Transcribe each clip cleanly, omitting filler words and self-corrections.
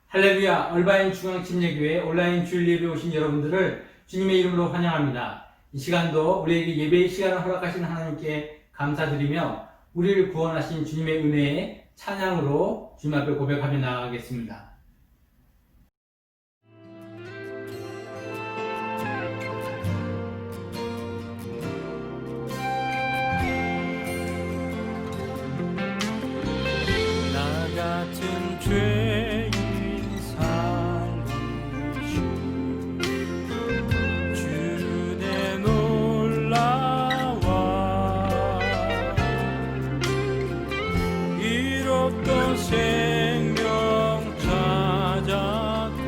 할렐루야, 얼바인 중앙침례교회 온라인 주일 예배 오신 여러분들을 주님의 이름으로 환영합니다. 이 시간도 우리에게 예배의 시간을 허락하신 하나님께 감사드리며 우리를 구원하신 주님의 은혜에 찬양으로 주님 앞에 고백하며 나아가겠습니다. 나 같은 죄인 살리시 주내 놀라와 이롭던 생명 찾았고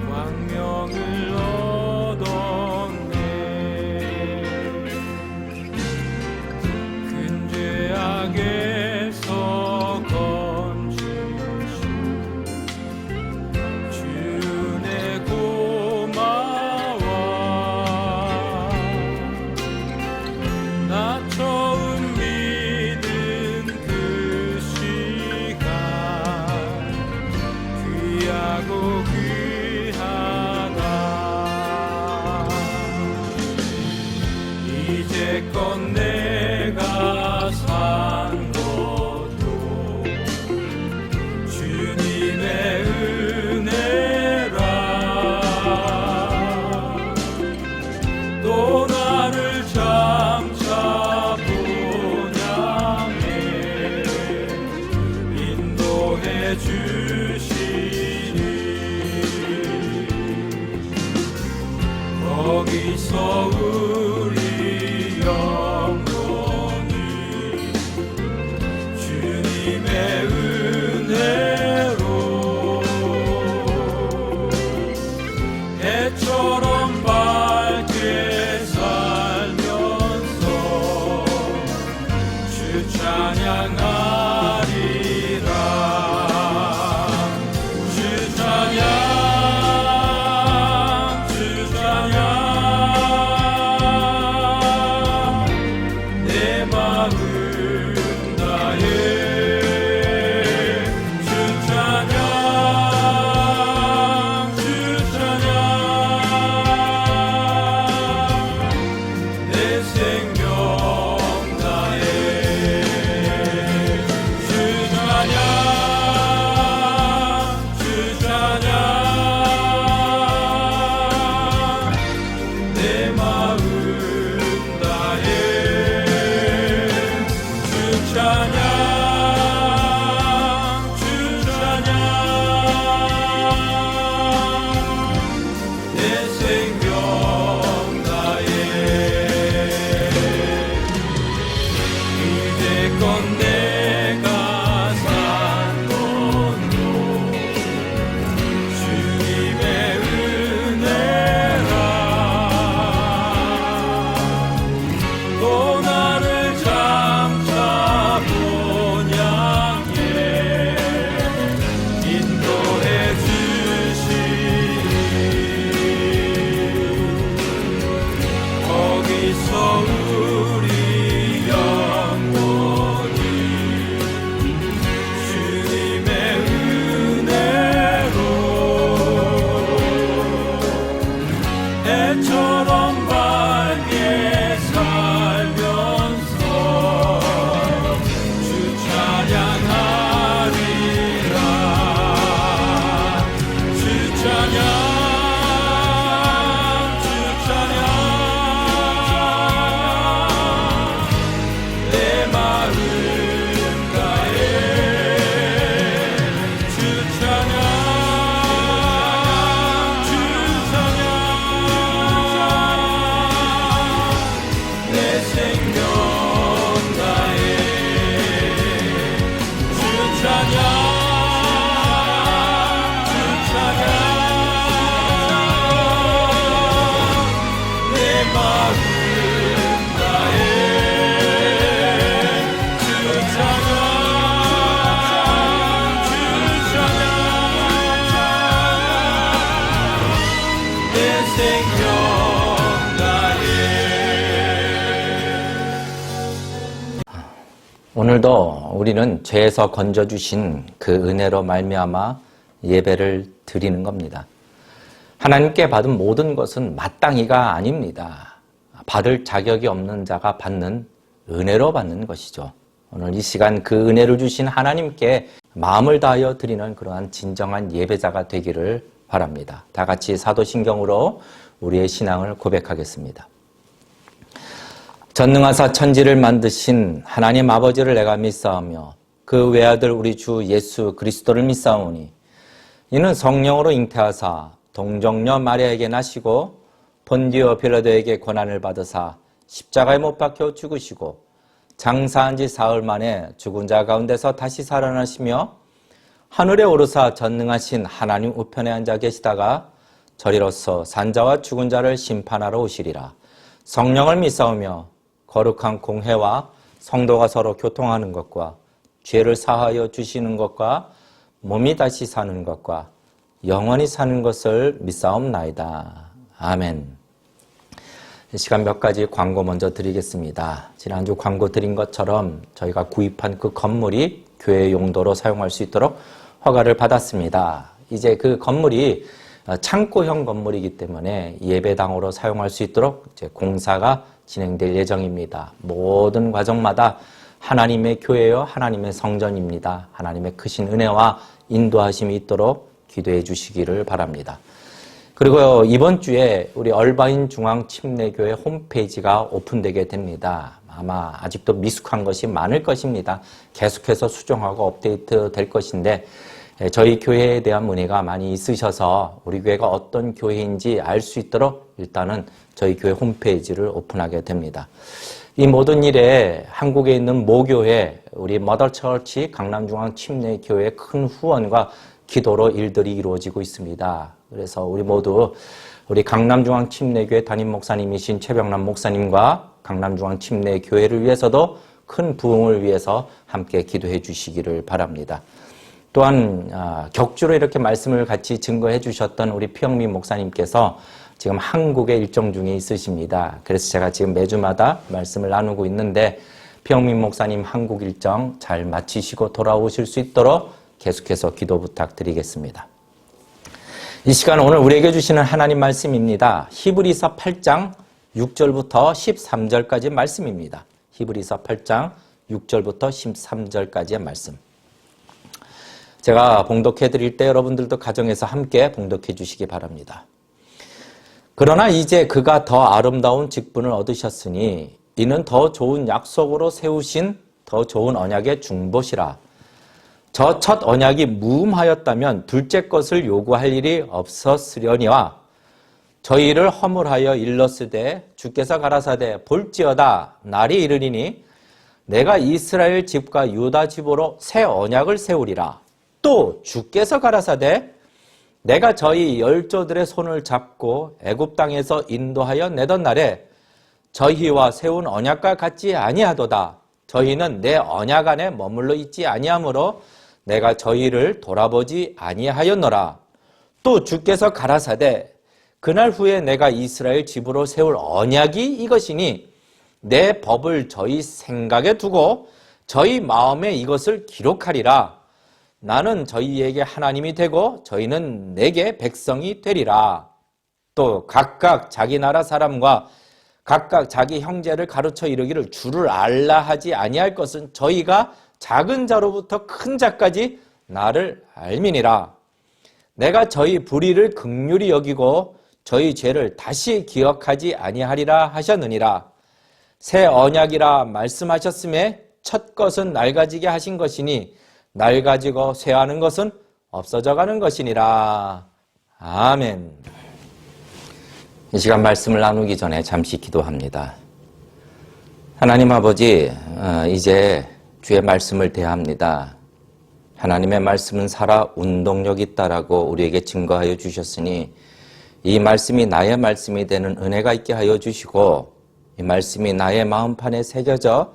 광명을 얻었네. 큰 죄악에서 건지시 주내 고마워. 나 처음 믿은 그 시간 귀하고 귀하다. 이제껏 내가 산 것도 주님의 은혜라. 또 나를 장차 본향에 인도해 주시니 거기서 우리 영혼이 주님의 은혜로 해처럼 밝게 살면서 주 찬양하리라. 주 찬양, 주 찬양, 내 마음 다해 주 찬양, 주 찬양, 내 생명 다해 주 찬양, 주 찬양, 내 마음 다해 오늘도 우리는 죄에서 건져주신 그 은혜로 말미암아 예배를 드리는 겁니다. 하나님께 받은 모든 것은 마땅히가 아닙니다. 받을 자격이 없는 자가 받는 은혜로 받는 것이죠. 오늘 이 시간 그 은혜를 주신 하나님께 마음을 다하여 드리는 그러한 진정한 예배자가 되기를 바랍니다. 다 같이 사도신경으로 우리의 신앙을 고백하겠습니다. 전능하사 천지를 만드신 하나님 아버지를 내가 믿사오며 그 외아들 우리 주 예수 그리스도를 믿사오니 이는 성령으로 잉태하사 동정녀 마리아에게 나시고 본디오 빌라도에게 고난을 받으사 십자가에 못 박혀 죽으시고 장사한 지 사흘 만에 죽은 자 가운데서 다시 살아나시며 하늘에 오르사 전능하신 하나님 우편에 앉아 계시다가 저리로서 산자와 죽은 자를 심판하러 오시리라. 성령을 믿사오며 거룩한 공회와 성도가 서로 교통하는 것과 죄를 사하여 주시는 것과 몸이 다시 사는 것과 영원히 사는 것을 믿사옵나이다. 아멘. 이 시간 몇 가지 광고 먼저 드리겠습니다. 지난주 광고 드린 것처럼 저희가 구입한 그 건물이 교회 용도로 사용할 수 있도록 허가를 받았습니다. 이제 그 건물이 창고형 건물이기 때문에 예배당으로 사용할 수 있도록 이제 공사가 진행될 예정입니다. 모든 과정마다 하나님의 교회요, 하나님의 성전입니다. 하나님의 크신 은혜와 인도하심이 있도록 기도해 주시기를 바랍니다. 그리고 이번 주에 우리 얼바인 중앙침례교회 홈페이지가 오픈되게 됩니다. 아마 아직도 미숙한 것이 많을 것입니다. 계속해서 수정하고 업데이트 될 것인데 저희 교회에 대한 문의가 많이 있으셔서 우리 교회가 어떤 교회인지 알 수 있도록 일단은 저희 교회 홈페이지를 오픈하게 됩니다. 이 모든 일에 한국에 있는 모교회, 우리 머더처치 강남중앙침례교회의 큰 후원과 기도로 일들이 이루어지고 있습니다. 그래서 우리 모두 우리 강남중앙침례교회 담임 목사님이신 최병남 목사님과 강남중앙침례교회를 위해서도 큰 부흥을 위해서 함께 기도해 주시기를 바랍니다. 또한 격주로 이렇게 말씀을 같이 증거해 주셨던 우리 피영민 목사님께서 지금 한국에 일정 중에 있으십니다. 그래서 제가 지금 매주마다 말씀을 나누고 있는데 피영민 목사님 한국 일정 잘 마치시고 돌아오실 수 있도록 계속해서 기도 부탁드리겠습니다. 이 시간 오늘 우리에게 주시는 하나님 말씀입니다. 히브리서 8장 6절부터 13절까지의 말씀입니다. 히브리서 8장 6절부터 13절까지의 말씀. 제가 봉독해 드릴 때 여러분들도 가정에서 함께 봉독해 주시기 바랍니다. 그러나 이제 그가 더 아름다운 직분을 얻으셨으니 이는 더 좋은 약속으로 세우신 더 좋은 언약의 중보시라. 저 첫 언약이 무음하였다면 둘째 것을 요구할 일이 없었으려니와 저희를 허물하여 일렀으되 주께서 가라사대 볼지어다 날이 이르리니 내가 이스라엘 집과 유다 집으로 새 언약을 세우리라. 또 주께서 가라사대 내가 저희 열조들의 손을 잡고 애굽 땅에서 인도하여 내던 날에 저희와 세운 언약과 같지 아니하도다. 저희는 내 언약 안에 머물러 있지 아니하므로 내가 저희를 돌아보지 아니하였노라. 또 주께서 가라사대 그날 후에 내가 이스라엘 집으로 세울 언약이 이것이니 내 법을 저희 생각에 두고 저희 마음에 이것을 기록하리라. 나는 저희에게 하나님이 되고 저희는 내게 백성이 되리라. 또 각각 자기 나라 사람과 각각 자기 형제를 가르쳐 이르기를 주를 알라 하지 아니할 것은 저희가 작은 자로부터 큰 자까지 나를 알미니라. 내가 저희 불의를 긍휼히 여기고 저희 죄를 다시 기억하지 아니하리라 하셨느니라. 새 언약이라 말씀하셨음에 첫 것은 낡아지게 하신 것이니 낡아지고 쇠하는 것은 없어져 가는 것이니라. 아멘. 이 시간 말씀을 나누기 전에 잠시 기도합니다. 하나님 아버지, 이제 주의 말씀을 대합니다. 하나님의 말씀은 살아 운동력 있다라고 우리에게 증거하여 주셨으니 이 말씀이 나의 말씀이 되는 은혜가 있게 하여 주시고 이 말씀이 나의 마음판에 새겨져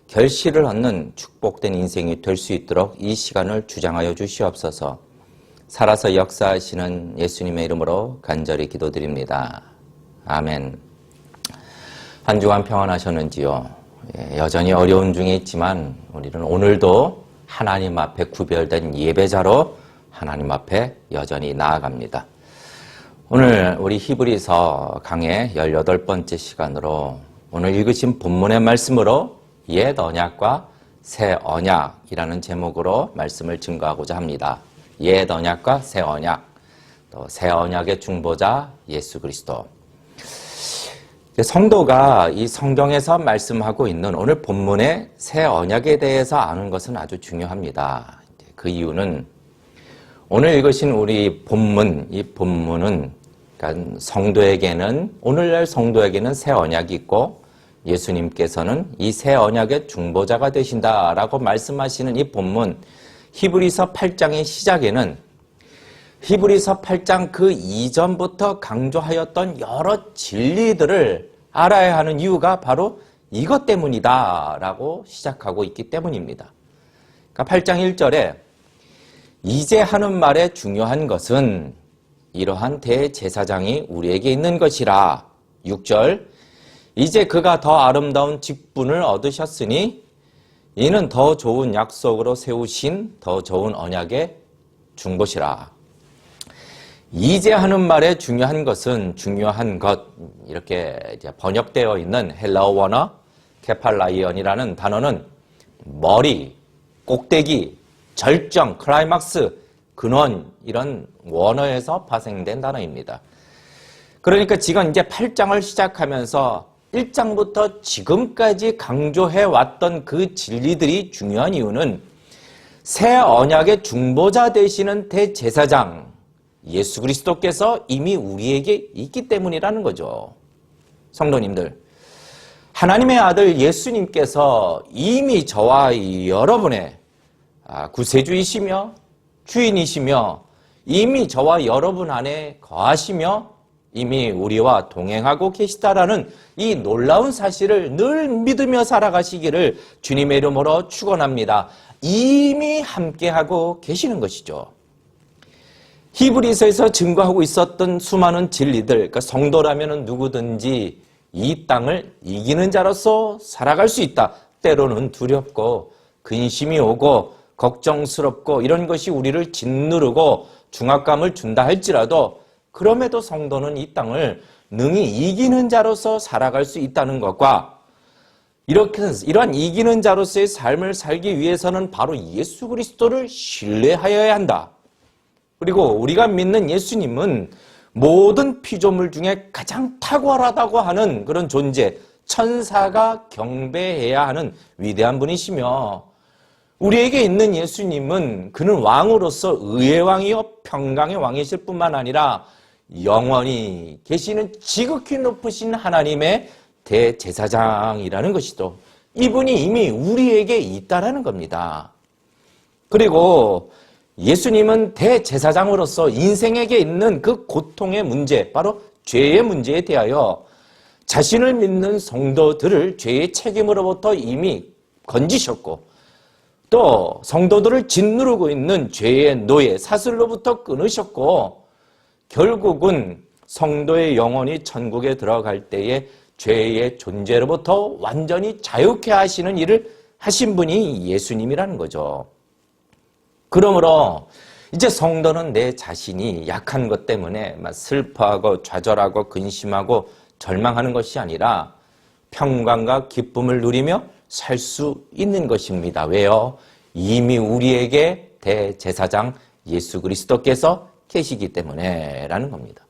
결실을 얻는 축복된 인생이 될 수 있도록 이 시간을 주장하여 주시옵소서. 살아서 역사하시는 예수님의 이름으로 간절히 기도드립니다. 아멘. 한 주간 평안하셨는지요? 여전히 어려운 중에 있지만 우리는 오늘도 하나님 앞에 구별된 예배자로 하나님 앞에 여전히 나아갑니다. 오늘 우리 히브리서 강의 18번째 시간으로 오늘 읽으신 본문의 말씀으로 옛 언약과 새 언약이라는 제목으로 말씀을 증거하고자 합니다. 옛 언약과 새 언약, 또 새 언약의 중보자 예수 그리스도. 성도가 이 성경에서 말씀하고 있는 오늘 본문의 새 언약에 대해서 아는 것은 아주 중요합니다. 그 이유는 오늘 읽으신 우리 본문, 이 본문은 그러니까 성도에게는 오늘날 성도에게는 새 언약이 있고 예수님께서는 이 새 언약의 중보자가 되신다라고 말씀하시는 이 본문 히브리서 8장의 시작에는 히브리서 8장 그 이전부터 강조하였던 여러 진리들을 알아야 하는 이유가 바로 이것 때문이다라고 시작하고 있기 때문입니다. 그러니까 8장 1절에 이제 하는 말의 중요한 것은 이러한 대제사장이 우리에게 있는 것이라. 6절 이제 그가 더 아름다운 직분을 얻으셨으니 이는 더 좋은 약속으로 세우신 더 좋은 언약의 중보시라. 이제 하는 말에 중요한 것은 중요한 것 이렇게 이제 번역되어 있는 헬라어 원어 케팔라이언이라는 단어는 머리, 꼭대기, 절정, 클라이막스, 근원 이런 원어에서 파생된 단어입니다. 그러니까 지금 이제 8장을 시작하면서 1장부터 지금까지 강조해왔던 그 진리들이 중요한 이유는 새 언약의 중보자 되시는 대제사장 예수 그리스도께서 이미 우리에게 있기 때문이라는 거죠. 성도님들, 하나님의 아들 예수님께서 이미 저와 여러분의 구세주이시며 주인이시며 이미 저와 여러분 안에 거하시며 이미 우리와 동행하고 계시다라는 이 놀라운 사실을 늘 믿으며 살아가시기를 주님의 이름으로 축원합니다. 이미 함께하고 계시는 것이죠. 히브리서에서 증거하고 있었던 수많은 진리들, 그러니까 성도라면 누구든지 이 땅을 이기는 자로서 살아갈 수 있다. 때로는 두렵고 근심이 오고 걱정스럽고 이런 것이 우리를 짓누르고 중압감을 준다 할지라도 그럼에도 성도는 이 땅을 능히 이기는 자로서 살아갈 수 있다는 것과 이러한 이기는 자로서의 삶을 살기 위해서는 바로 예수 그리스도를 신뢰하여야 한다. 그리고 우리가 믿는 예수님은 모든 피조물 중에 가장 탁월하다고 하는 그런 존재, 천사가 경배해야 하는 위대한 분이시며 우리에게 있는 예수님은 그는 왕으로서 의의 왕이요 평강의 왕이실 뿐만 아니라 영원히 계시는 지극히 높으신 하나님의 대제사장이라는 것이죠. 이분이 이미 우리에게 있다라는 겁니다. 그리고 예수님은 대제사장으로서 인생에게 있는 그 고통의 문제, 바로 죄의 문제에 대하여 자신을 믿는 성도들을 죄의 책임으로부터 이미 건지셨고 또 성도들을 짓누르고 있는 죄의 노예, 사슬로부터 끊으셨고 결국은 성도의 영혼이 천국에 들어갈 때에 죄의 존재로부터 완전히 자유케 하시는 일을 하신 분이 예수님이라는 거죠. 그러므로 이제 성도는 내 자신이 약한 것 때문에 막 슬퍼하고 좌절하고 근심하고 절망하는 것이 아니라 평강과 기쁨을 누리며 살 수 있는 것입니다. 왜요? 이미 우리에게 대제사장 예수 그리스도께서 계시기 때문에 라는 겁니다.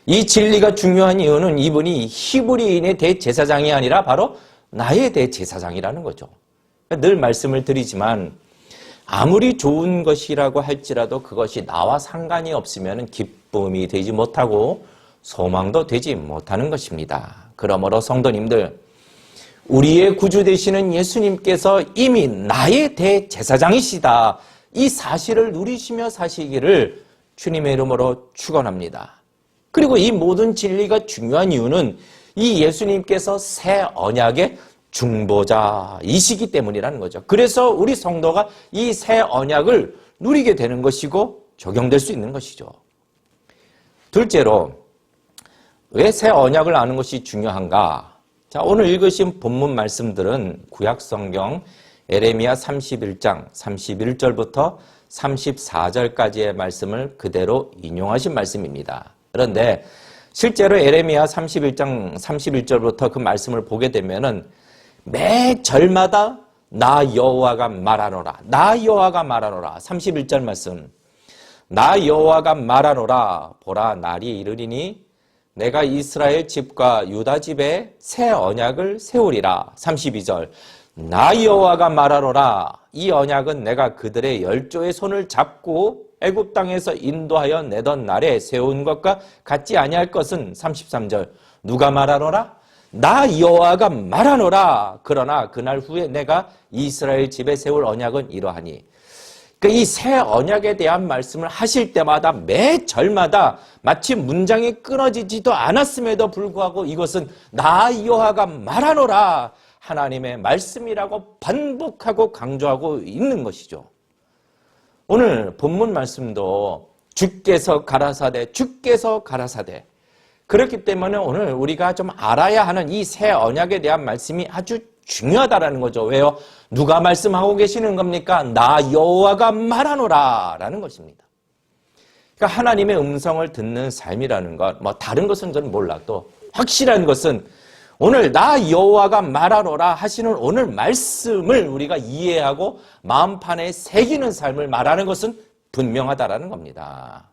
이 진리가 중요한 이유는 이분이 히브리인의 대제사장이 아니라 바로 나의 대제사장이라는 거죠. 늘 말씀을 드리지만 아무리 좋은 것이라고 할지라도 그것이 나와 상관이 없으면 기쁨이 되지 못하고 소망도 되지 못하는 것입니다. 그러므로 성도님들, 우리의 구주 되시는 예수님께서 이미 나의 대제사장이시다. 이 사실을 누리시며 사시기를 주님의 이름으로 축원합니다. 그리고 이 모든 진리가 중요한 이유는 이 예수님께서 새 언약의 중보자이시기 때문이라는 거죠. 그래서 우리 성도가 이 새 언약을 누리게 되는 것이고 적용될 수 있는 것이죠. 둘째로 왜 새 언약을 아는 것이 중요한가? 자, 오늘 읽으신 본문 말씀들은 구약성경 에레미야 31장 31절부터 34절까지의 말씀을 그대로 인용하신 말씀입니다. 그런데 실제로 에레미야 31장 31절부터 그 말씀을 보게 되면은 매 절마다 나 여호와가 말하노라. 나 여호와가 말하노라. 31절 말씀. 나 여호와가 말하노라. 보라 날이 이르리니 내가 이스라엘 집과 유다 집에 새 언약을 세우리라. 32절. 나 여호와가 말하노라. 이 언약은 내가 그들의 열조의 손을 잡고 애굽 땅에서 인도하여 내던 날에 세운 것과 같지 아니할 것은 33절. 누가 말하노라? 나 여호와가 말하노라. 그러나 그날 후에 내가 이스라엘 집에 세울 언약은 이러하니. 이 새 언약에 대한 말씀을 하실 때마다 매 절마다 마치 문장이 끊어지지도 않았음에도 불구하고 이것은 나 여호와가 말하노라. 하나님의 말씀이라고 반복하고 강조하고 있는 것이죠. 오늘 본문 말씀도 주께서 가라사대 주께서 가라사대. 그렇기 때문에 오늘 우리가 좀 알아야 하는 이 새 언약에 대한 말씀이 아주 중요하다라는 거죠. 왜요? 누가 말씀하고 계시는 겁니까? 나 여호와가 말하노라 라는 것입니다. 그러니까 하나님의 음성을 듣는 삶이라는 것, 뭐 다른 것은 저는 몰라도 확실한 것은 오늘 나 여호와가 말하노라 하시는 오늘 말씀을 우리가 이해하고 마음판에 새기는 삶을 말하는 것은 분명하다라는 겁니다.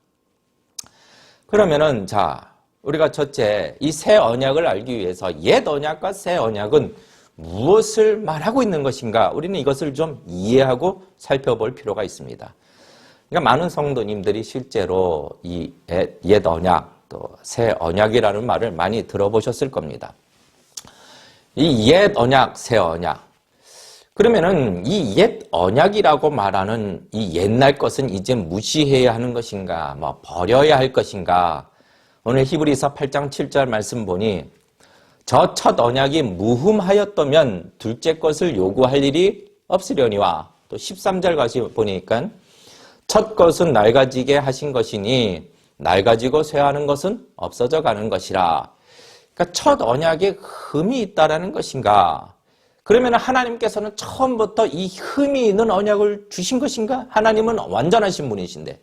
그러면은 자, 우리가 첫째 이 새 언약을 알기 위해서 옛 언약과 새 언약은 무엇을 말하고 있는 것인가? 우리는 이것을 좀 이해하고 살펴볼 필요가 있습니다. 그러니까 많은 성도님들이 실제로 이 옛 언약 또 새 언약이라는 말을 많이 들어보셨을 겁니다. 이 옛 언약, 새 언약. 그러면은 이 옛 언약이라고 말하는 이 옛날 것은 이제 무시해야 하는 것인가? 뭐 버려야 할 것인가? 오늘 히브리서 8장 7절 말씀 보니 저 첫 언약이 무흠하였다면 둘째 것을 요구할 일이 없으려니와 또 13절 가시 보니까 첫 것은 낡아지게 하신 것이니 낡아지고 쇠하는 것은 없어져 가는 것이라. 그러니까 첫 언약에 흠이 있다라는 것인가? 그러면 하나님께서는 처음부터 이 흠이 있는 언약을 주신 것인가? 하나님은 완전하신 분이신데.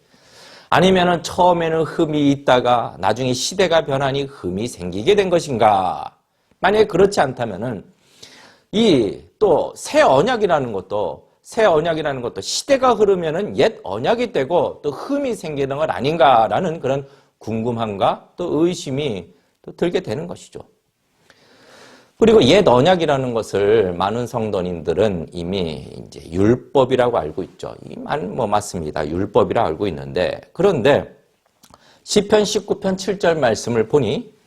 아니면은 처음에는 흠이 있다가 나중에 시대가 변하니 흠이 생기게 된 것인가? 만약에 그렇지 않다면은 이 또 새 언약이라는 것도 시대가 흐르면은 옛 언약이 되고 또 흠이 생기는 건 아닌가라는 그런 궁금함과 또 의심이 또 들게 되는 것이죠. 그리고 옛 언약이라는 것을 많은 성도님들은 이미 이제 율법이라고 알고 있죠. 맞습니다. 율법이라 알고 있는데, 그런데 시편 19편 7절 말씀을 보니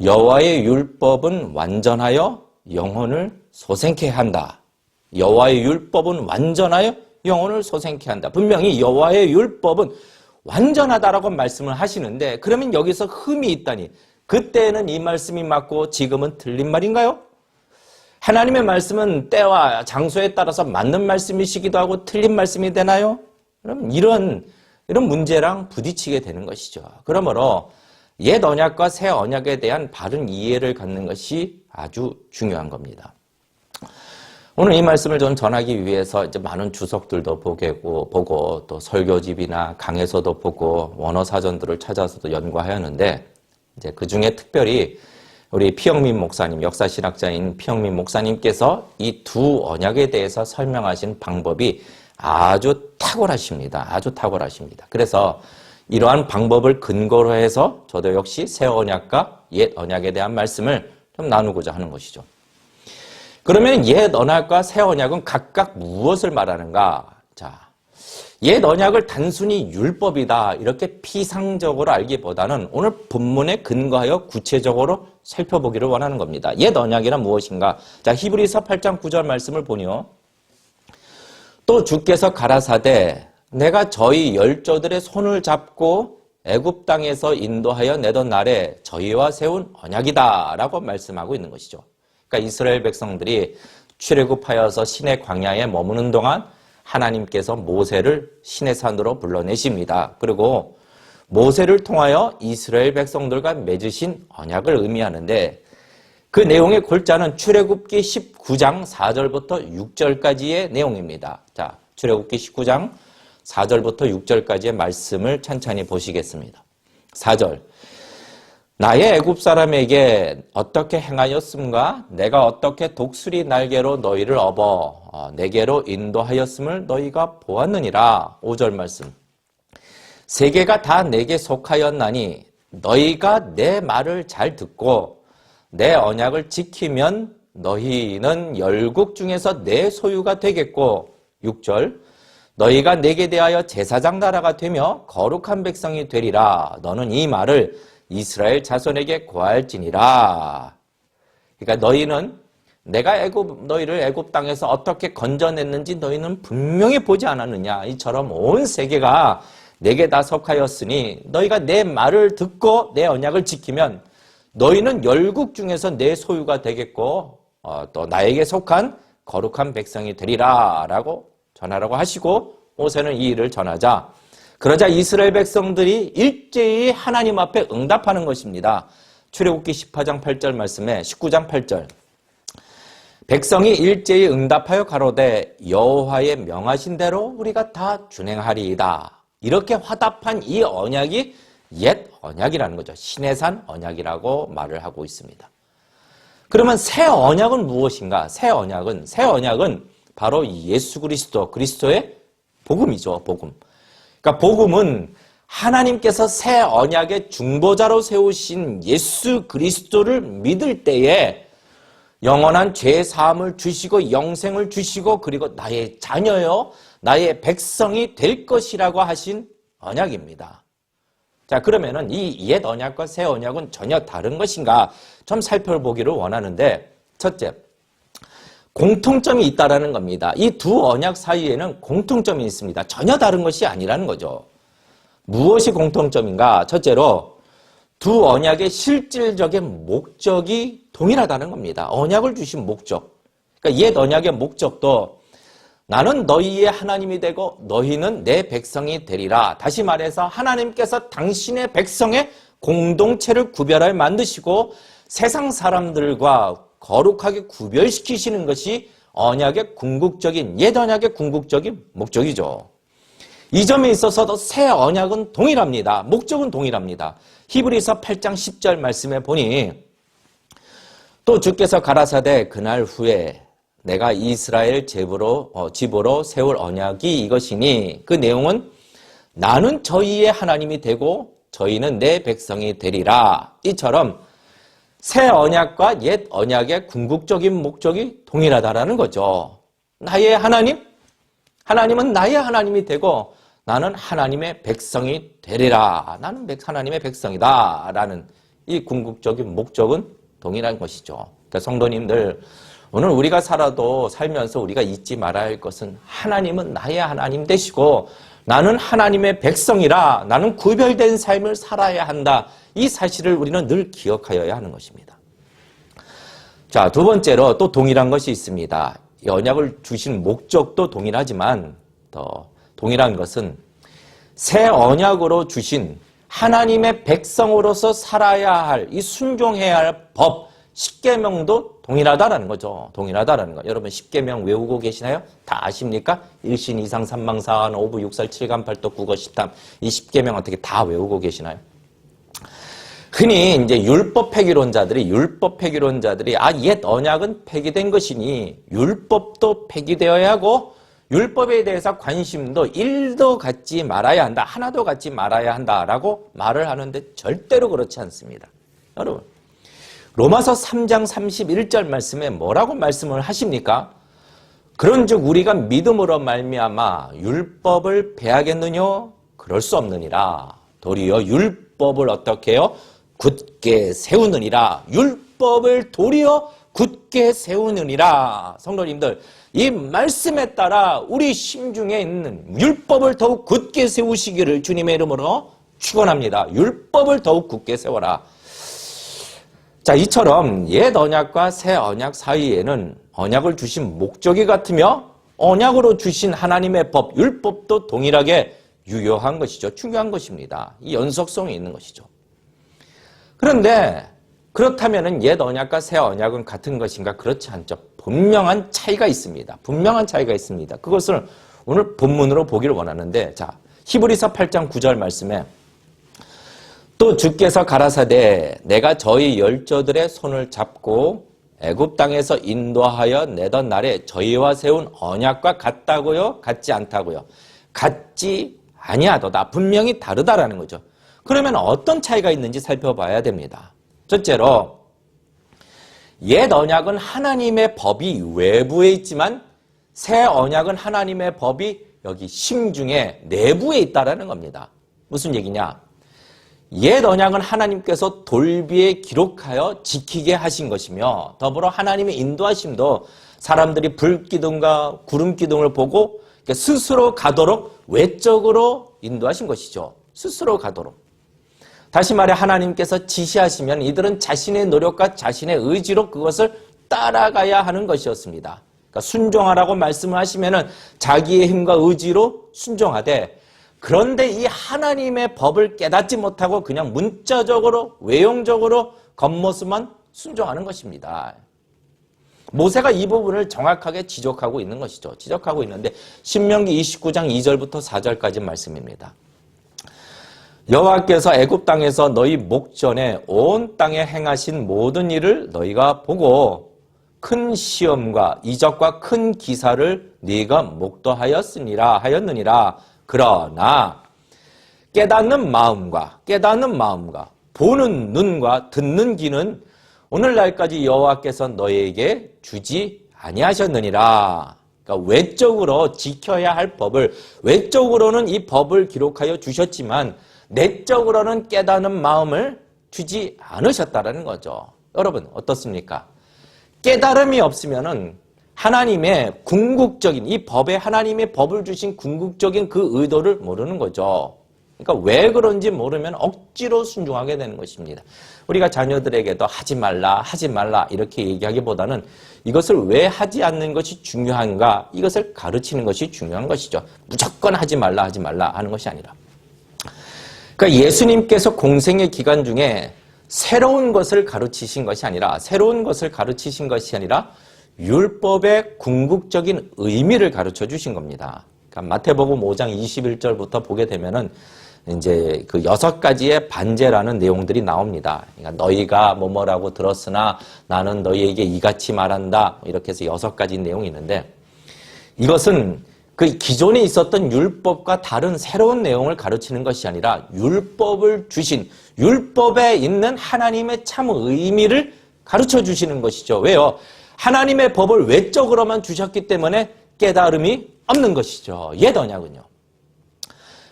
여호와의 율법은 완전하여 영혼을 소생케 한다. 여호와의 율법은 완전하여 영혼을 소생케 한다. 분명히 여호와의 율법은 완전하다라고 말씀을 하시는데, 그러면 여기서 흠이 있다니 그때는 이 말씀이 맞고 지금은 틀린 말인가요? 하나님의 말씀은 때와 장소에 따라서 맞는 말씀이시기도 하고 틀린 말씀이 되나요? 그럼 이런 문제랑 부딪히게 되는 것이죠. 그러므로 옛 언약과 새 언약에 대한 바른 이해를 갖는 것이 아주 중요한 겁니다. 오늘 이 말씀을 좀 전하기 위해서 이제 많은 주석들도 보고 또 설교집이나 강해서도 보고 원어 사전들을 찾아서도 연구하였는데, 이제 그 중에 특별히 우리 피영민 목사님, 역사신학자인 피영민 목사님께서 이 두 언약에 대해서 설명하신 방법이 아주 탁월하십니다. 아주 탁월하십니다. 그래서 이러한 방법을 근거로 해서 저도 역시 새 언약과 옛 언약에 대한 말씀을 좀 나누고자 하는 것이죠. 그러면 옛 언약과 새 언약은 각각 무엇을 말하는가? 자, 옛 언약을 단순히 율법이다 이렇게 피상적으로 알기보다는 오늘 본문에 근거하여 구체적으로 살펴보기를 원하는 겁니다. 옛 언약이란 무엇인가? 자, 히브리서 8장 9절 말씀을 보니요. 또 주께서 가라사대 내가 저희 열조들의 손을 잡고 애굽 땅에서 인도하여 내던 날에 저희와 세운 언약이다 라고 말씀하고 있는 것이죠. 그러니까 이스라엘 백성들이 출애굽하여서 시내 광야에 머무는 동안 하나님께서 모세를 시내산으로 불러내십니다. 그리고 모세를 통하여 이스라엘 백성들과 맺으신 언약을 의미하는데, 그 내용의 골자는 출애굽기 19장 4절부터 6절까지의 내용입니다. 자, 출애굽기 19장 4절부터 6절까지의 말씀을 천천히 보시겠습니다. 4절. 나의 애굽 사람에게 어떻게 행하였음과 내가 어떻게 독수리 날개로 너희를 업어 내게로 인도하였음을 너희가 보았느니라. 5절 말씀. 세계가 다 내게 속하였나니 너희가 내 말을 잘 듣고 내 언약을 지키면 너희는 열국 중에서 내 소유가 되겠고 6절. 너희가 내게 대하여 제사장 나라가 되며 거룩한 백성이 되리라. 너는 이 말을 이스라엘 자손에게 고할지니라. 그러니까 너희는 내가 너희를 애굽 땅에서 어떻게 건져냈는지 너희는 분명히 보지 않았느냐. 이처럼 온 세계가 내게 다 속하였으니 너희가 내 말을 듣고 내 언약을 지키면 너희는 열국 중에서 내 소유가 되겠고 또 나에게 속한 거룩한 백성이 되리라 라고 전하라고 하시고 모세는 이 일을 전하자 그러자 이스라엘 백성들이 일제히 하나님 앞에 응답하는 것입니다. 출애굽기 18장 8절 말씀에 19장 8절. 백성이 일제히 응답하여 가로되 여호와의 명하신 대로 우리가 다 준행하리이다. 이렇게 화답한 이 언약이 옛 언약이라는 거죠. 시내산 언약이라고 말을 하고 있습니다. 그러면 새 언약은 무엇인가? 새 언약은 바로 예수 그리스도의 복음이죠. 복음. 그러니까 복음은 하나님께서 새 언약의 중보자로 세우신 예수 그리스도를 믿을 때에 영원한 죄 사함을 주시고 영생을 주시고 그리고 나의 자녀요 나의 백성이 될 것이라고 하신 언약입니다. 자, 그러면은 이 옛 언약과 새 언약은 전혀 다른 것인가 좀 살펴보기를 원하는데 첫째, 공통점이 있다라는 겁니다. 이 두 언약 사이에는 공통점이 있습니다. 전혀 다른 것이 아니라는 거죠. 무엇이 공통점인가? 첫째로 두 언약의 실질적인 목적이 동일하다는 겁니다. 언약을 주신 목적. 그러니까 옛 언약의 목적도 나는 너희의 하나님이 되고 너희는 내 백성이 되리라. 다시 말해서 하나님께서 당신의 백성의 공동체를 구별하여 만드시고 세상 사람들과 거룩하게 구별시키시는 것이 언약의 궁극적인 옛 언약의 궁극적인 목적이죠. 이 점에 있어서도 새 언약은 동일합니다. 목적은 동일합니다. 히브리서 8장 10절 말씀에 보니 또 주께서 가라사대 그날 후에 내가 이스라엘 집으로 세울 언약이 이것이니 그 내용은 나는 저희의 하나님이 되고 저희는 내 백성이 되리라. 이처럼 새 언약과 옛 언약의 궁극적인 목적이 동일하다라는 거죠. 나의 하나님은 나의 하나님이 되고 나는 하나님의 백성이 되리라. 나는 하나님의 백성이다. 라는 이 궁극적인 목적은 동일한 것이죠. 그러니까 성도님들, 오늘 우리가 살면서 우리가 잊지 말아야 할 것은 하나님은 나의 하나님 되시고 나는 하나님의 백성이라 나는 구별된 삶을 살아야 한다. 이 사실을 우리는 늘 기억하여야 하는 것입니다. 자, 두 번째로 또 동일한 것이 있습니다. 이 언약을 주신 목적도 동일하지만 더 동일한 것은 새 언약으로 주신 하나님의 백성으로서 살아야 할 이 순종해야 할 법, 십계명도 동일하다라는 거죠. 동일하다라는 거. 여러분 십계명 외우고 계시나요? 다 아십니까? 일신 이상 삼망사한 오부 육살 칠간 팔도 국어 십탐 이 십계명 어떻게 다 외우고 계시나요? 흔히 이제 율법 폐기론자들이 옛 언약은 폐기된 것이니 율법도 폐기되어야 하고 율법에 대해서 관심도 1도 갖지 말아야 한다. 하나도 갖지 말아야 한다라고 말을 하는데 절대로 그렇지 않습니다. 여러분 로마서 3장 31절 말씀에 뭐라고 말씀을 하십니까? 그런즉 우리가 믿음으로 말미암아 율법을 폐하겠느냐? 그럴 수 없느니라. 도리어 율법을 어떻게 해요? 굳게 세우느니라. 율법을 도리어 굳게 세우느니라. 성도님들, 이 말씀에 따라 우리 심중에 있는 율법을 더욱 굳게 세우시기를 주님의 이름으로 축원합니다. 율법을 더욱 굳게 세워라. 자, 이처럼 옛 언약과 새 언약 사이에는 언약을 주신 목적이 같으며 언약으로 주신 하나님의 법, 율법도 동일하게 유효한 것이죠. 중요한 것입니다. 이 연속성이 있는 것이죠. 그런데 그렇다면 옛 언약과 새 언약은 같은 것인가? 그렇지 않죠. 분명한 차이가 있습니다. 분명한 차이가 있습니다. 그것을 오늘 본문으로 보기를 원하는데, 자, 히브리서 8장 9절 말씀에 또 주께서 가라사대 내가 저희 열조들의 손을 잡고 애굽 땅에서 인도하여 내던 날에 저희와 세운 언약과 같다고요? 같지 않다고요? 같지 아니하도다. 분명히 다르다라는 거죠. 그러면 어떤 차이가 있는지 살펴봐야 됩니다. 첫째로 옛 언약은 하나님의 법이 외부에 있지만 새 언약은 하나님의 법이 여기 심중에 내부에 있다라는 겁니다. 무슨 얘기냐? 옛 언약은 하나님께서 돌비에 기록하여 지키게 하신 것이며 더불어 하나님의 인도하심도 사람들이 불기둥과 구름기둥을 보고 스스로 가도록 외적으로 인도하신 것이죠. 스스로 가도록. 다시 말해 하나님께서 지시하시면 이들은 자신의 노력과 자신의 의지로 그것을 따라가야 하는 것이었습니다. 그러니까 순종하라고 말씀을 하시면은 자기의 힘과 의지로 순종하되, 그런데 이 하나님의 법을 깨닫지 못하고 그냥 문자적으로 외형적으로 겉모습만 순종하는 것입니다. 모세가 이 부분을 정확하게 지적하고 있는 것이죠. 지적하고 있는데 신명기 29장 2절부터 4절까지 말씀입니다. 여호와께서 애굽 땅에서 너희 목전에 온 땅에 행하신 모든 일을 너희가 보고 큰 시험과 이적과 큰 기사를 네가 목도하였느니라. 그러나 깨닫는 마음과 보는 눈과 듣는 귀는 오늘날까지 여호와께서 너희에게 주지 아니하셨느니라. 그러니까 외적으로 지켜야 할 법을, 외적으로는 이 법을 기록하여 주셨지만 내적으로는 깨닫는 마음을 주지 않으셨다라는 거죠. 여러분 어떻습니까? 깨달음이 없으면은 하나님의 궁극적인 이 법에 하나님의 법을 주신 궁극적인 그 의도를 모르는 거죠. 그러니까 왜 그런지 모르면 억지로 순종하게 되는 것입니다. 우리가 자녀들에게도 하지 말라 이렇게 얘기하기보다는 이것을 왜 하지 않는 것이 중요한가, 이것을 가르치는 것이 중요한 것이죠. 무조건 하지 말라 하는 것이 아니라. 그러니까 예수님께서 공생의 기간 중에 새로운 것을 가르치신 것이 아니라 율법의 궁극적인 의미를 가르쳐 주신 겁니다. 그러니까 마태복음 5장 21절부터 보게 되면은 이제 그 6가지의 반제라는 내용들이 나옵니다. 그러니까 너희가 뭐뭐라고 들었으나 나는 너희에게 이같이 말한다. 이렇게 해서 6가지 내용이 있는데, 이것은 그 기존에 있었던 율법과 다른 새로운 내용을 가르치는 것이 아니라 율법을 주신, 율법에 있는 하나님의 참 의미를 가르쳐 주시는 것이죠. 왜요? 하나님의 법을 외적으로만 주셨기 때문에 깨달음이 없는 것이죠. 옛 언약은요.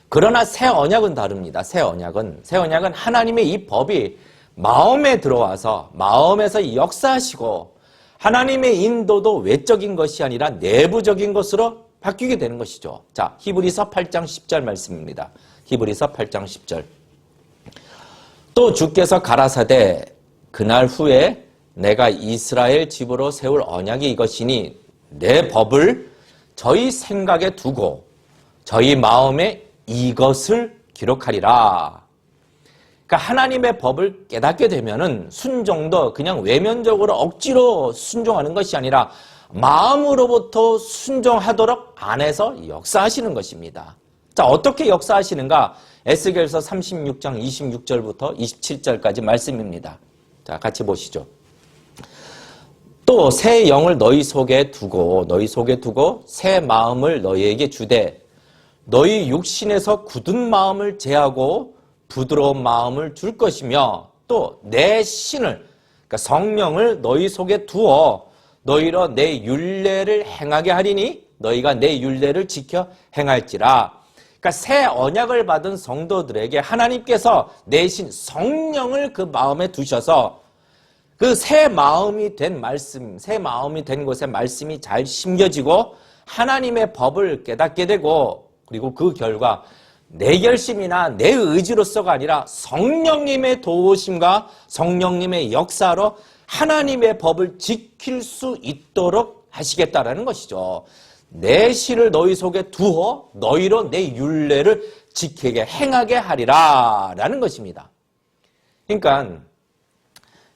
그러나 새 언약은 다릅니다. 새 언약은 하나님의 이 법이 마음에 들어와서 마음에서 역사하시고 하나님의 인도도 외적인 것이 아니라 내부적인 것으로 바뀌게 되는 것이죠. 자, 히브리서 8장 10절 말씀입니다. 히브리서 8장 10절. 또 주께서 가라사대 그날 후에 내가 이스라엘 집으로 세울 언약이 이것이니 내 법을 저희 생각에 두고 저희 마음에 이것을 기록하리라. 그러니까 하나님의 법을 깨닫게 되면은 순종도 그냥 외면적으로 억지로 순종하는 것이 아니라 마음으로부터 순종하도록 안에서 역사하시는 것입니다. 자, 어떻게 역사하시는가? 에스겔서 36장 26절부터 27절까지 말씀입니다. 자, 같이 보시죠. 또 새 영을 너희 속에 두고 새 마음을 너희에게 주되 너희 육신에서 굳은 마음을 제하고 부드러운 마음을 줄 것이며 또 내 신을, 그러니까 성령을 너희 속에 두어 너희로 내 율례를 행하게 하리니 너희가 내 율례를 지켜 행할지라. 그러니까 새 언약을 받은 성도들에게 하나님께서 내신 성령을 그 마음에 두셔서 그 새 마음이 된 말씀, 새 마음이 된 곳에 말씀이 잘 심겨지고 하나님의 법을 깨닫게 되고, 그리고 그 결과 내 결심이나 내 의지로서가 아니라 성령님의 도우심과 성령님의 역사로 하나님의 법을 지킬 수 있도록 하시겠다라는 것이죠. 내 신을 너희 속에 두어 너희로 내 율례를 지키게 행하게 하리라 라는 것입니다. 그러니까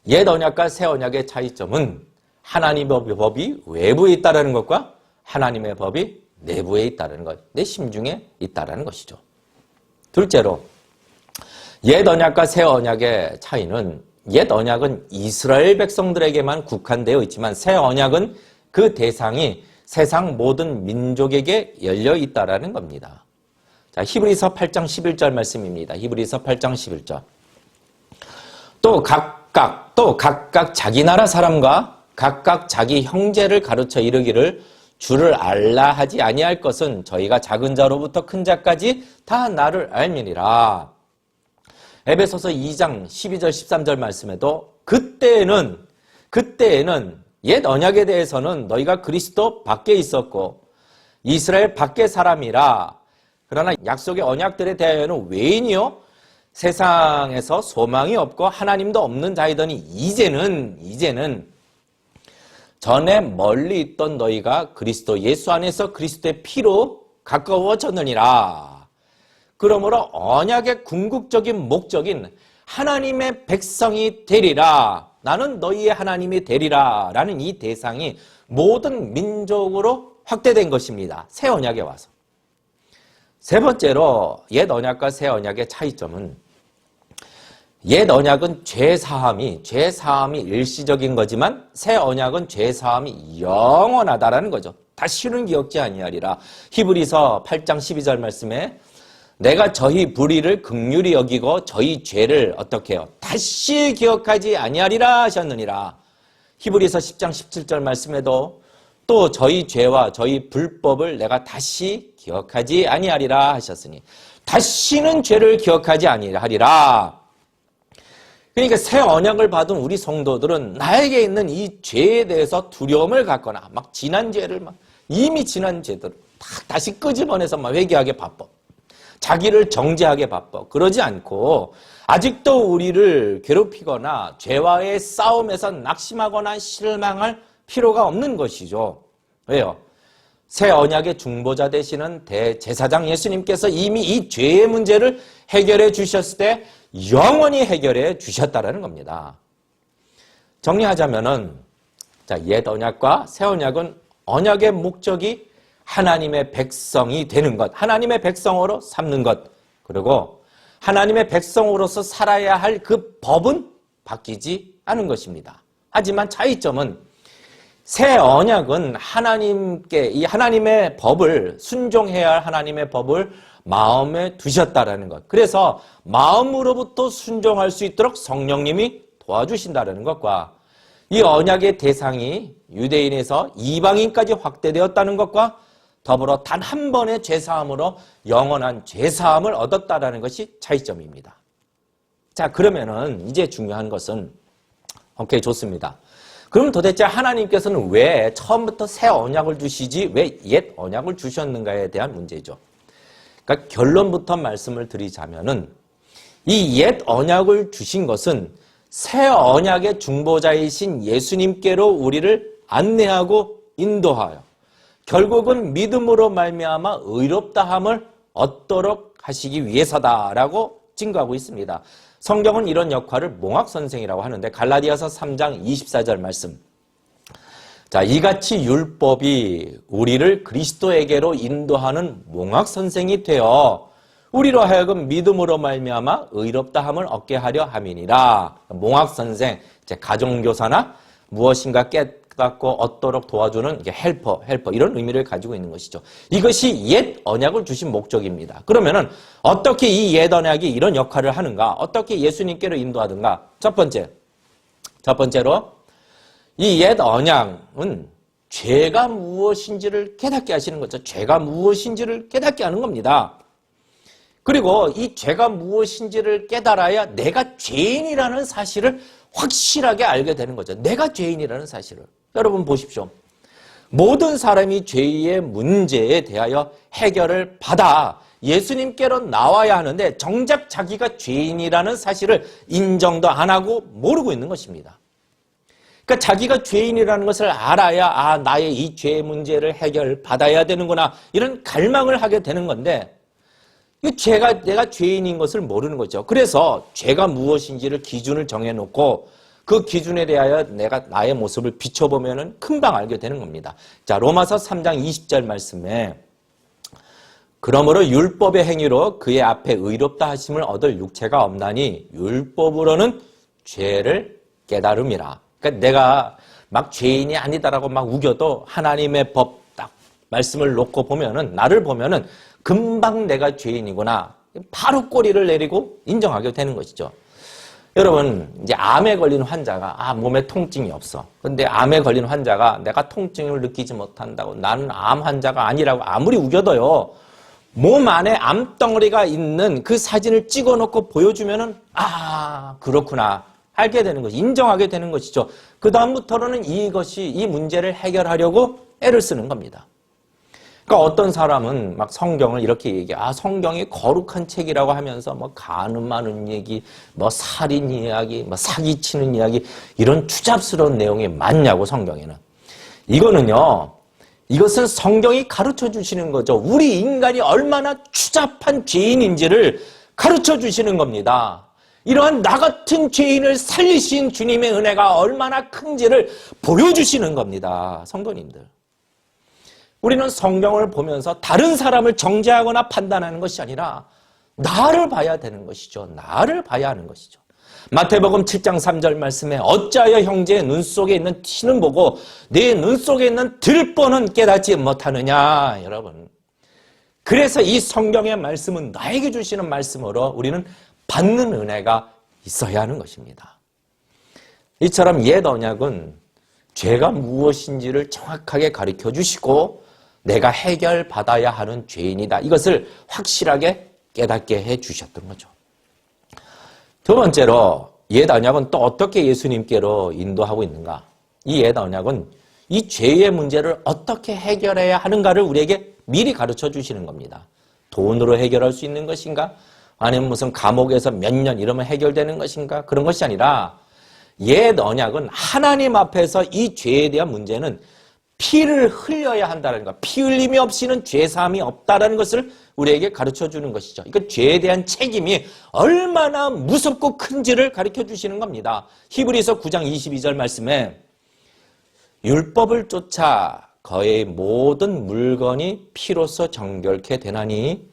옛 언약과 새 언약의 차이점은 하나님의 법이 외부에 있다는 것과 하나님의 법이 내부에 있다는 것, 내 심중에 있다는 것이죠. 둘째로 옛 언약과 새 언약의 차이는 옛 언약은 이스라엘 백성들에게만 국한되어 있지만 새 언약은 그 대상이 세상 모든 민족에게 열려 있다는 겁니다. 자, 히브리서 8장 11절 말씀입니다. 히브리서 8장 11절. 또 각각 자기 나라 사람과 각각 자기 형제를 가르쳐 이르기를 주를 알라 하지 아니할 것은 저희가 작은 자로부터 큰 자까지 다 나를 알미니라. 에베소서 2장 12절 13절 말씀에도 그때에는 옛 언약에 대해서는 너희가 그리스도 밖에 있었고 이스라엘 밖의 사람이라. 그러나 약속의 언약들에 대하여는 외인이요 세상에서 소망이 없고 하나님도 없는 자이더니 이제는 전에 멀리 있던 너희가 그리스도 예수 안에서 그리스도의 피로 가까워졌느니라. 그러므로 언약의 궁극적인 목적인 하나님의 백성이 되리라. 나는 너희의 하나님이 되리라. 라는 이 대상이 모든 민족으로 확대된 것입니다. 새 언약에 와서. 세 번째로 옛 언약과 새 언약의 차이점은 옛 언약은 죄사함이 일시적인 거지만 새 언약은 죄사함이 영원하다라는 거죠. 다시는 기억지 아니하리라. 히브리서 8장 12절 말씀에 내가 저희 불의를 긍휼히 여기고 저희 죄를 어떻게 해요? 다시 기억하지 아니하리라 하셨느니라. 히브리서 10장 17절 말씀에도 또 저희 죄와 저희 불법을 내가 다시 기억하지 아니하리라 하셨으니 다시는 죄를 기억하지 아니하리라. 그러니까 새 언약을 받은 우리 성도들은 나에게 있는 이 죄에 대해서 두려움을 갖거나 막 지난 죄를 이미 지난 죄들을 다시 끄집어내서 회개하게 바빠. 자기를 정죄하게 바빠. 그러지 않고 아직도 우리를 괴롭히거나 죄와의 싸움에서 낙심하거나 실망할 필요가 없는 것이죠. 왜요? 새 언약의 중보자 되시는 대제사장 예수님께서 이미 이 죄의 문제를 해결해 주셨을 때 영원히 해결해 주셨다는 겁니다. 정리하자면은 옛 언약과 새 언약은 언약의 목적이 하나님의 백성이 되는 것, 하나님의 백성으로 삼는 것, 그리고 하나님의 백성으로서 살아야 할 그 법은 바뀌지 않은 것입니다. 하지만 차이점은 새 언약은 하나님께 이 하나님의 법을 순종해야 할 하나님의 법을 마음에 두셨다라는 것. 그래서 마음으로부터 순종할 수 있도록 성령님이 도와주신다라는 것과 이 언약의 대상이 유대인에서 이방인까지 확대되었다는 것과 더불어 단 한 번의 죄사함으로 영원한 죄사함을 얻었다라는 것이 차이점입니다. 자, 그러면은 이제 중요한 것은 오케이, 좋습니다. 그럼 도대체 하나님께서는 왜 처음부터 새 언약을 주시지 왜 옛 언약을 주셨는가에 대한 문제죠. 그러니까 결론부터 말씀을 드리자면은 이 옛 언약을 주신 것은 새 언약의 중보자이신 예수님께로 우리를 안내하고 인도하여 결국은 믿음으로 말미암아 의롭다함을 얻도록 하시기 위해서다라고 증거하고 있습니다. 성경은 이런 역할을 몽학선생이라고 하는데 갈라디아서 3장 24절 말씀. 자, 이같이 율법이 우리를 그리스도에게로 인도하는 몽학선생이 되어 우리로 하여금 믿음으로 말미암아 의롭다함을 얻게 하려 함이니라. 몽학선생, 가정교사나 무엇인가 깨닫고 얻도록 도와주는 헬퍼 이런 의미를 가지고 있는 것이죠. 이것이 옛 언약을 주신 목적입니다. 그러면은 어떻게 이 옛 언약이 이런 역할을 하는가? 어떻게 예수님께로 인도하든가? 첫 번째로 이 옛 언약은 죄가 무엇인지를 깨닫게 하시는 거죠. 죄가 무엇인지를 깨닫게 하는 겁니다. 그리고 이 죄가 무엇인지를 깨달아야 내가 죄인이라는 사실을 확실하게 알게 되는 거죠. 내가 죄인이라는 사실을. 여러분 보십시오. 모든 사람이 죄의 문제에 대하여 해결을 받아 예수님께로 나와야 하는데 정작 자기가 죄인이라는 사실을 인정도 안 하고 모르고 있는 것입니다. 그러니까 자기가 죄인이라는 것을 알아야 나의 이 죄의 문제를 해결받아야 되는구나 이런 갈망을 하게 되는 건데 내가 죄인인 것을 모르는 거죠. 그래서 죄가 무엇인지를 기준을 정해놓고 그 기준에 대하여 내가 나의 모습을 비춰보면은 금방 알게 되는 겁니다. 자, 로마서 3장 20절 말씀에 그러므로 율법의 행위로 그의 앞에 의롭다 하심을 얻을 육체가 없나니 율법으로는 죄를 깨달음이라. 그러니까 내가 막 죄인이 아니다라고 막 우겨도 하나님의 법 딱 말씀을 놓고 보면은 나를 보면은 금방 내가 죄인이구나. 바로 꼬리를 내리고 인정하게 되는 것이죠. 여러분, 이제 암에 걸린 환자가 몸에 통증이 없어. 근데 암에 걸린 환자가 내가 통증을 느끼지 못한다고 나는 암 환자가 아니라고 아무리 우겨도요. 몸 안에 암덩어리가 있는 그 사진을 찍어놓고 보여주면은 그렇구나 알게 되는 것이 인정하게 되는 것이죠. 그 다음부터는 이 문제를 해결하려고 애를 쓰는 겁니다. 그러니까 어떤 사람은 막 성경을 이렇게 얘기해. 성경이 거룩한 책이라고 하면서 뭐 간음하는 얘기, 뭐 살인 이야기, 뭐 사기치는 이야기 이런 추잡스러운 내용이 많냐고 성경에는. 이것은 성경이 가르쳐 주시는 거죠. 우리 인간이 얼마나 추잡한 죄인인지를 가르쳐 주시는 겁니다. 이러한 나 같은 죄인을 살리신 주님의 은혜가 얼마나 큰지를 보여주시는 겁니다. 성도님들. 우리는 성경을 보면서 다른 사람을 정죄하거나 판단하는 것이 아니라 나를 봐야 되는 것이죠. 나를 봐야 하는 것이죠. 마태복음 7장 3절 말씀에 어찌하여 형제의 눈 속에 있는 티는 보고 내 눈 속에 있는 들보는 깨닫지 못하느냐. 여러분, 그래서 이 성경의 말씀은 나에게 주시는 말씀으로 우리는 받는 은혜가 있어야 하는 것입니다. 이처럼 옛 언약은 죄가 무엇인지를 정확하게 가르쳐 주시고 내가 해결받아야 하는 죄인이다. 이것을 확실하게 깨닫게 해 주셨던 거죠. 두 번째로 옛 언약은 또 어떻게 예수님께로 인도하고 있는가? 이 옛 언약은 이 죄의 문제를 어떻게 해결해야 하는가를 우리에게 미리 가르쳐 주시는 겁니다. 돈으로 해결할 수 있는 것인가? 아니면 무슨 감옥에서 몇 년 이러면 해결되는 것인가? 그런 것이 아니라 옛 언약은 하나님 앞에서 이 죄에 대한 문제는 피를 흘려야 한다는 것, 피 흘림이 없이는 죄사함이 없다는 것을 우리에게 가르쳐 주는 것이죠. 그러니까 죄에 대한 책임이 얼마나 무섭고 큰지를 가르쳐 주시는 겁니다. 히브리서 9장 22절 말씀에 율법을 쫓아 거의 모든 물건이 피로써 정결케 되나니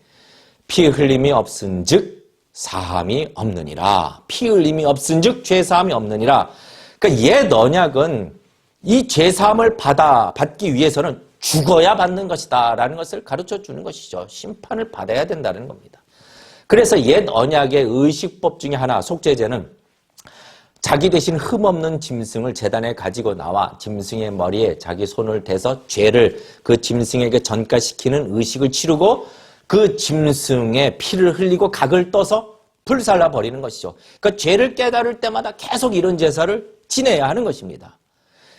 피 흘림이 없은즉 사함이 없느니라. 피 흘림이 없은즉 죄사함이 없느니라. 그러니까 옛 언약은 이 죄사함을 받기 위해서는 죽어야 받는 것이다 라는 것을 가르쳐 주는 것이죠. 심판을 받아야 된다는 겁니다. 그래서 옛 언약의 의식법 중에 하나, 속죄제는 자기 대신 흠없는 짐승을 제단에 가지고 나와 짐승의 머리에 자기 손을 대서 죄를 그 짐승에게 전가시키는 의식을 치르고 그 짐승의 피를 흘리고 각을 떠서 불살라 버리는 것이죠. 그러니까 죄를 깨달을 때마다 계속 이런 제사를 지내야 하는 것입니다.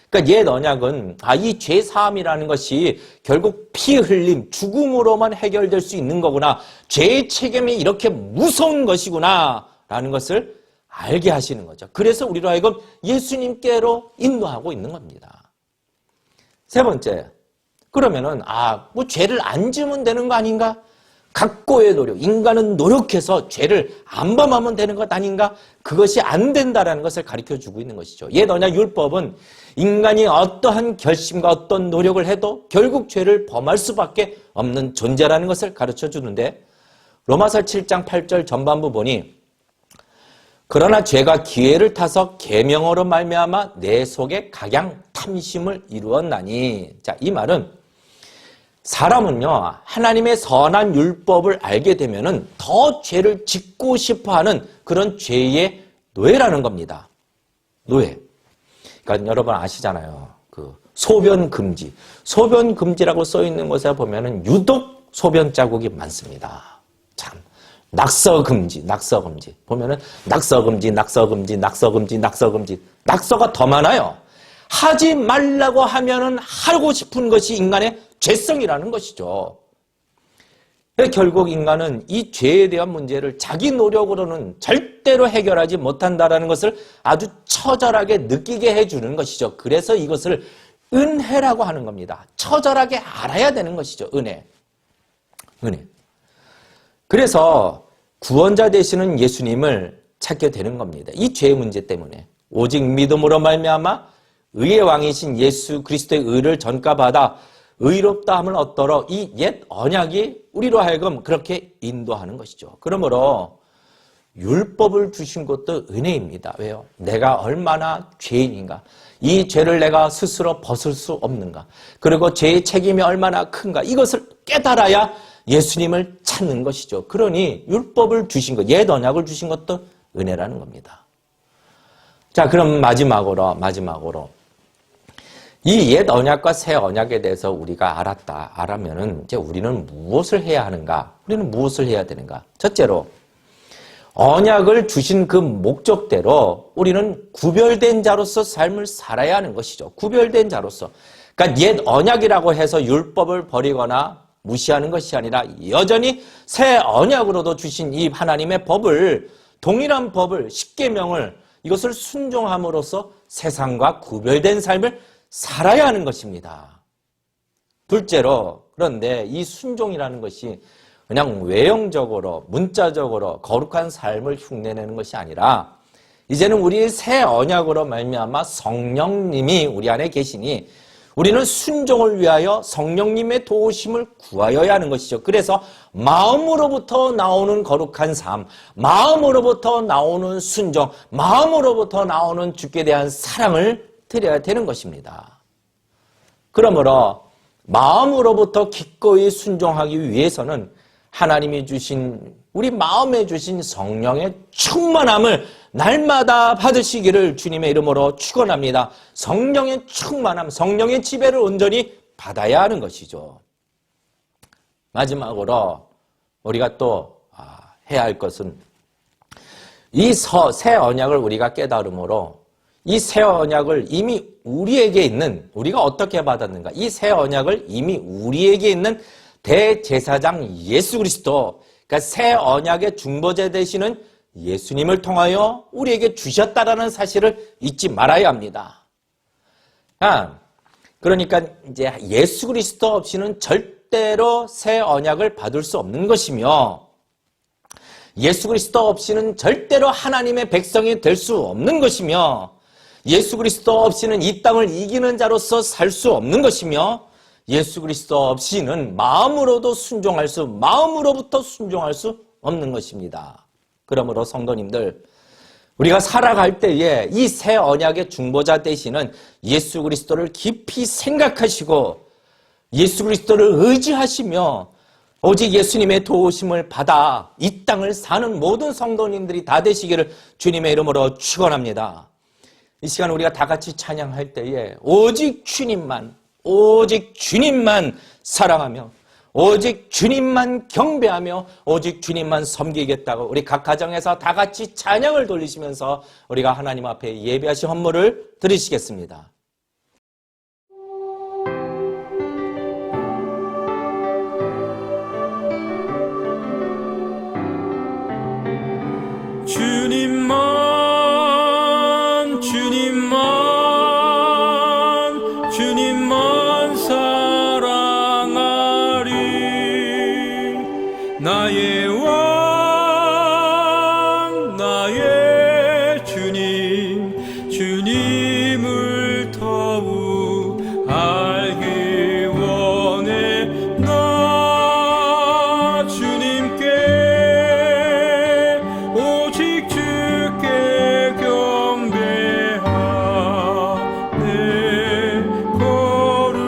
그러니까 옛 언약은 이 죄사함이라는 것이 결국 피 흘림, 죽음으로만 해결될 수 있는 거구나. 죄의 책임이 이렇게 무서운 것이구나 라는 것을 알게 하시는 거죠. 그래서 우리로 하여금 예수님께로 인도하고 있는 겁니다. 세 번째, 그러면은 뭐 죄를 안 지으면 되는 거 아닌가? 각고의 노력, 인간은 노력해서 죄를 안 범하면 되는 것 아닌가? 그것이 안 된다라는 것을 가르쳐주고 있는 것이죠. 옛 언약 율법은 인간이 어떠한 결심과 어떤 노력을 해도 결국 죄를 범할 수밖에 없는 존재라는 것을 가르쳐주는데 로마서 7장 8절 전반부 보니 그러나 죄가 기회를 타서 계명으로 말미암아 내 속에 각양 탐심을 이루었나니. 자, 이 말은 사람은요, 하나님의 선한 율법을 알게 되면은 더 죄를 짓고 싶어 하는 그런 죄의 노예라는 겁니다. 노예. 그러니까 여러분 아시잖아요. 그 소변 금지. 소변 금지라고 써 있는 곳에 보면은 유독 소변 자국이 많습니다. 참. 낙서 금지. 보면은 낙서 금지. 낙서가 더 많아요. 하지 말라고 하면은 하고 싶은 것이 인간의 죄성이라는 것이죠. 결국 인간은 이 죄에 대한 문제를 자기 노력으로는 절대로 해결하지 못한다라는 것을 아주 처절하게 느끼게 해주는 것이죠. 그래서 이것을 은혜라고 하는 겁니다. 처절하게 알아야 되는 것이죠. 은혜. 그래서 구원자 되시는 예수님을 찾게 되는 겁니다. 이 죄의 문제 때문에. 오직 믿음으로 말미암아 의의 왕이신 예수 그리스도의 의를 전가받아 의롭다 함을 얻도록 이 옛 언약이 우리로 하여금 그렇게 인도하는 것이죠. 그러므로 율법을 주신 것도 은혜입니다. 왜요? 내가 얼마나 죄인인가, 이 죄를 내가 스스로 벗을 수 없는가, 그리고 죄의 책임이 얼마나 큰가, 이것을 깨달아야 예수님을 찾는 것이죠. 그러니 율법을 주신 것, 옛 언약을 주신 것도 은혜라는 겁니다. 자, 그럼 마지막으로 이 옛 언약과 새 언약에 대해서 우리가 알았면은 이제 우리는 무엇을 해야 하는가? 우리는 무엇을 해야 되는가? 첫째로 언약을 주신 그 목적대로 우리는 구별된 자로서 삶을 살아야 하는 것이죠. 구별된 자로서. 그러니까 옛 언약이라고 해서 율법을 버리거나 무시하는 것이 아니라 여전히 새 언약으로도 주신 이 하나님의 법을, 동일한 법을, 십계명을, 이것을 순종함으로써 세상과 구별된 삶을 살아야 하는 것입니다. 둘째로, 그런데 이 순종이라는 것이 그냥 외형적으로, 문자적으로 거룩한 삶을 흉내내는 것이 아니라 이제는 우리 새 언약으로 말미암아 성령님이 우리 안에 계시니 우리는 순종을 위하여 성령님의 도우심을 구하여야 하는 것이죠. 그래서 마음으로부터 나오는 거룩한 삶, 마음으로부터 나오는 순종, 마음으로부터 나오는 주께 대한 사랑을 드려야 되는 것입니다. 그러므로 마음으로부터 기꺼이 순종하기 위해서는 하나님이 주신, 우리 마음에 주신 성령의 충만함을 날마다 받으시기를 주님의 이름으로 축원합니다. 성령의 충만함, 성령의 지배를 온전히 받아야 하는 것이죠. 마지막으로 우리가 또 해야 할 것은 이 새 언약을 우리가 깨달음으로 이 새 언약을 이미 우리에게 있는, 우리가 어떻게 받았는가, 이 새 언약을 이미 우리에게 있는 대제사장 예수 그리스도, 그러니까 새 언약의 중보자 되시는 예수님을 통하여 우리에게 주셨다라는 사실을 잊지 말아야 합니다. 그러니까 이제 예수 그리스도 없이는 절대로 새 언약을 받을 수 없는 것이며, 예수 그리스도 없이는 절대로 하나님의 백성이 될 수 없는 것이며, 예수 그리스도 없이는 이 땅을 이기는 자로서 살 수 없는 것이며, 예수 그리스도 없이는 마음으로부터 순종할 수 없는 것입니다. 그러므로 성도님들, 우리가 살아갈 때에 이 새 언약의 중보자 되시는 예수 그리스도를 깊이 생각하시고 예수 그리스도를 의지하시며 오직 예수님의 도우심을 받아 이 땅을 사는 모든 성도님들이 다 되시기를 주님의 이름으로 축원합니다. 이 시간 우리가 다 같이 찬양할 때에 오직 주님만 사랑하며 오직 주님만 경배하며 오직 주님만 섬기겠다고 우리 각 가정에서 다 같이 찬양을 돌리시면서 우리가 하나님 앞에 예배하신 헌물을 드리시겠습니다. 주님만 사랑하리. 나의 왕 나의 주님, 주님을 더욱 알기 원해. 나 주님께 오직 주께 경배하네. 거룩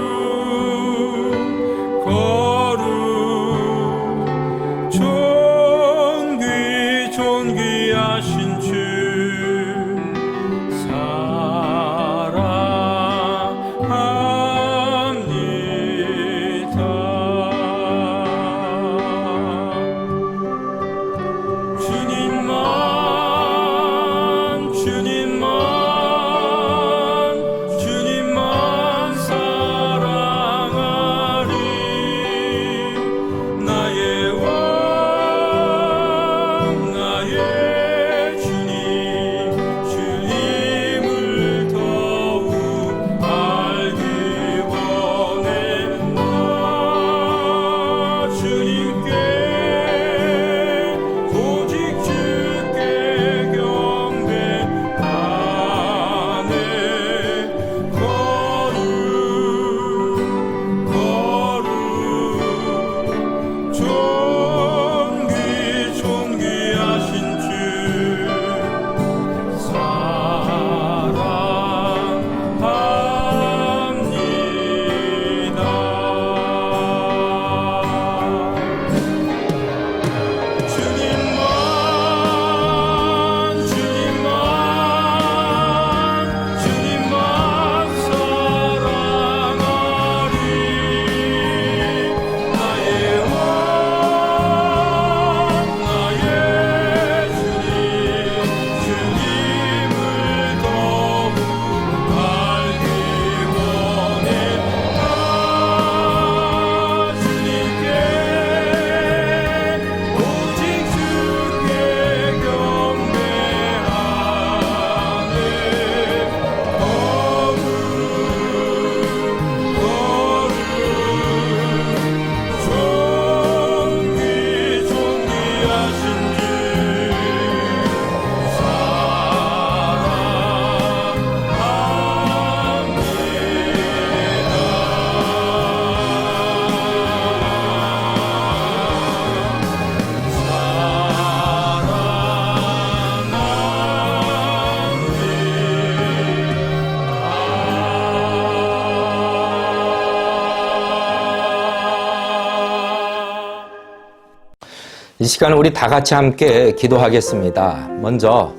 이 시간 우리 다 같이 함께 기도하겠습니다. 먼저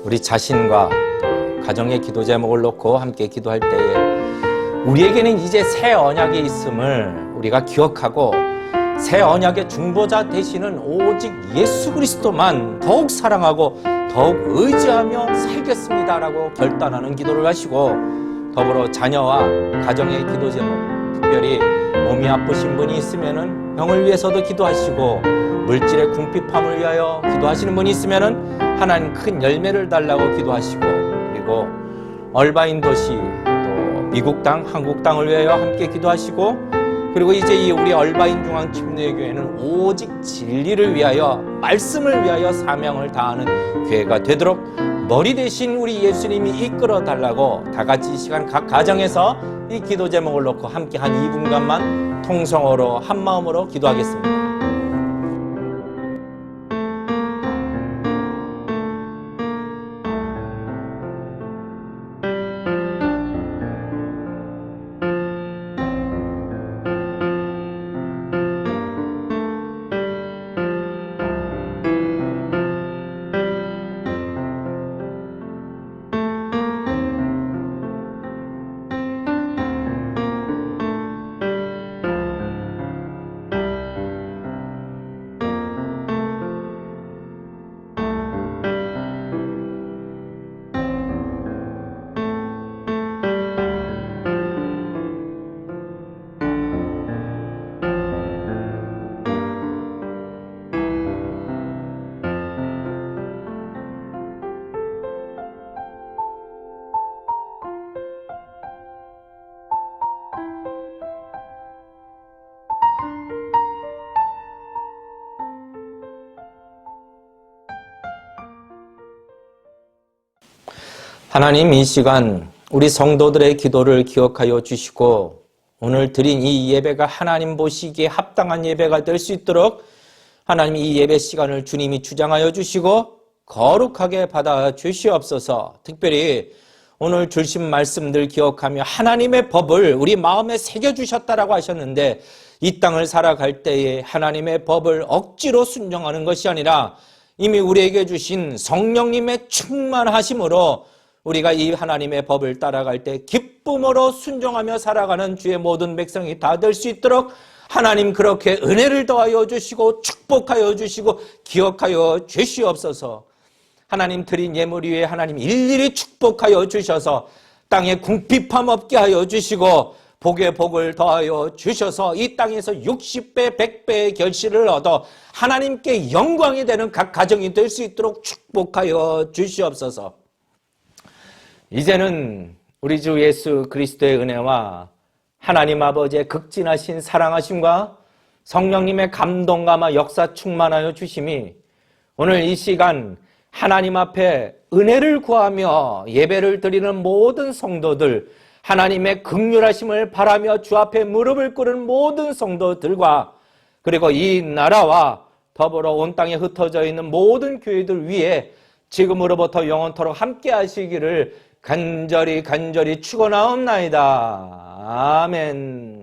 우리 자신과 가정의 기도 제목을 놓고 함께 기도할 때에 우리에게는 이제 새 언약이 있음을 우리가 기억하고 새 언약의 중보자 되시는 오직 예수 그리스도만 더욱 사랑하고 더욱 의지하며 살겠습니다라고 결단하는 기도를 하시고, 더불어 자녀와 가정의 기도 제목, 특별히 몸이 아프신 분이 있으면은 병을 위해서도 기도하시고, 물질의 궁핍함을 위하여 기도하시는 분이 있으면은 하나님 큰 열매를 달라고 기도하시고, 그리고 얼바인 도시 또 미국 땅, 한국 땅을 위하여 함께 기도하시고, 그리고 이제 이 우리 얼바인 중앙 침례교회는 오직 진리를 위하여, 말씀을 위하여 사명을 다하는 교회가 되도록 머리 대신 우리 예수님이 이끌어 달라고 다 같이 이 시간 각 가정에서 이 기도 제목을 놓고 함께 한 2분간만 통성으로 한 마음으로 기도하겠습니다. 하나님, 이 시간 우리 성도들의 기도를 기억하여 주시고 오늘 드린 이 예배가 하나님 보시기에 합당한 예배가 될 수 있도록 하나님 이 예배 시간을 주님이 주장하여 주시고 거룩하게 받아 주시옵소서. 특별히 오늘 주신 말씀들 기억하며 하나님의 법을 우리 마음에 새겨주셨다라고 하셨는데, 이 땅을 살아갈 때에 하나님의 법을 억지로 순종하는 것이 아니라 이미 우리에게 주신 성령님의 충만하심으로 우리가 이 하나님의 법을 따라갈 때 기쁨으로 순종하며 살아가는 주의 모든 백성이 다 될 수 있도록 하나님 그렇게 은혜를 더하여 주시고 축복하여 주시고 기억하여 주시옵소서. 하나님 드린 예물 위에 하나님 일일이 축복하여 주셔서 땅에 궁핍함 없게 하여 주시고 복에 복을 더하여 주셔서 이 땅에서 60배 100배의 결실을 얻어 하나님께 영광이 되는 각 가정이 될 수 있도록 축복하여 주시옵소서. 이제는 우리 주 예수 그리스도의 은혜와 하나님 아버지의 극진하신 사랑하심과 성령님의 감동감화 역사 충만하여 주심이 오늘 이 시간 하나님 앞에 은혜를 구하며 예배를 드리는 모든 성도들, 하나님의 긍휼하심을 바라며 주 앞에 무릎을 꿇은 모든 성도들과 그리고 이 나라와 더불어 온 땅에 흩어져 있는 모든 교회들 위에 지금으로부터 영원토록 함께 하시기를 간절히 축원하옵나이다. 아멘.